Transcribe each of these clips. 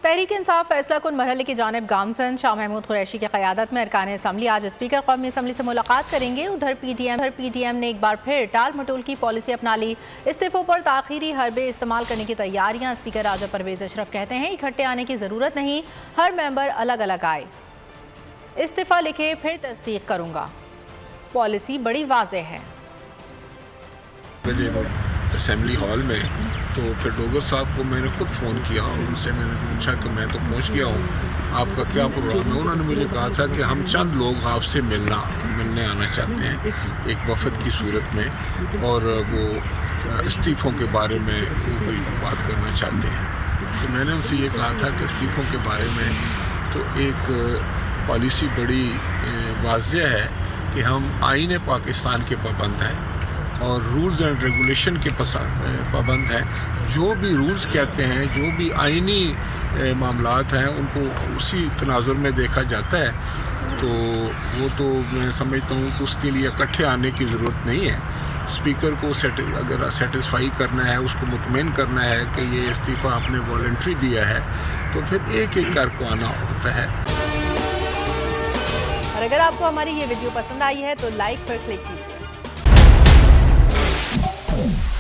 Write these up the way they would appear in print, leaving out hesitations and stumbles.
तहरीक इंसाफ फैसला कुन मरहले की जानिब गामजन शाह महमूद कुरैशी की क़यादत में अरकान असम्बली आज स्पीकर कौमी असम्बली से मुलाकात करेंगे। उधर पीडीएम ने एक बार फिर टाल मटोल की पॉलिसी अपना ली। इस्तीफों पर ताख़ीरी हरबे इस्तेमाल करने की तैयारियां। स्पीकर राजा परवेज़ अशरफ कहते हैं इकट्ठे आने की ज़रूरत नहीं, हर मेंबर अलग अलग आए, इस्तीफ़ा लिखे फिर तस्दीक करूँगा। पॉलिसी बड़ी वाज़ेह है। असेंबली हॉल में तो फिर डोगर साहब को मैंने खुद फ़ोन किया, उनसे मैंने पूछा कि मैं तो पहुंच गया हूँ, आपका क्या प्रोग्राम है। उन्होंने मुझे कहा था कि हम चंद लोग आपसे मिलने आना चाहते हैं एक वफद की सूरत में, और वो इस्तीफ़ों के बारे में कोई बात करना चाहते हैं। तो मैंने उनसे ये कहा था कि इस्तीफ़ों के बारे में तो एक पॉलिसी बड़ी वाज़ेह है कि हम आईन पाकिस्तान के पाबंद हैं और रूल्स एंड रेगुलेशन के पाबंद हैं। जो भी रूल्स कहते हैं, जो भी आइनी मामलात हैं, उनको उसी तनाजुर में देखा जाता है। तो वो तो मैं समझता हूँ कि उसके लिए इकट्ठे आने की ज़रूरत नहीं है। स्पीकर को अगर सेटिस्फाई करना है, उसको मुतमईन करना है कि ये इस्तीफ़ा आपने वॉलंटरी दिया है, तो फिर एक एक कर को आना होता है। और अगर आपको हमारी ये वीडियो पसंद आई है तो लाइक पर क्लिक कीजिए।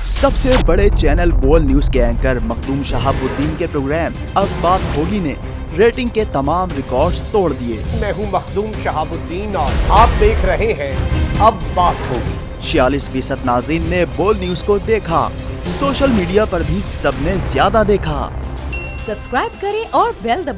सबसे बड़े चैनल बोल न्यूज के एंकर मखदूम शहाबुद्दीन के प्रोग्राम अब बात होगी ने रेटिंग के तमाम रिकॉर्ड्स तोड़ दिए। मैं हूं मखदूम शहाबुद्दीन और आप देख रहे हैं अब बात होगी। 46% नाजरीन ने बोल न्यूज को देखा। सोशल मीडिया पर भी सबने ज्यादा देखा। सब्सक्राइब करें और बेल दबाएं।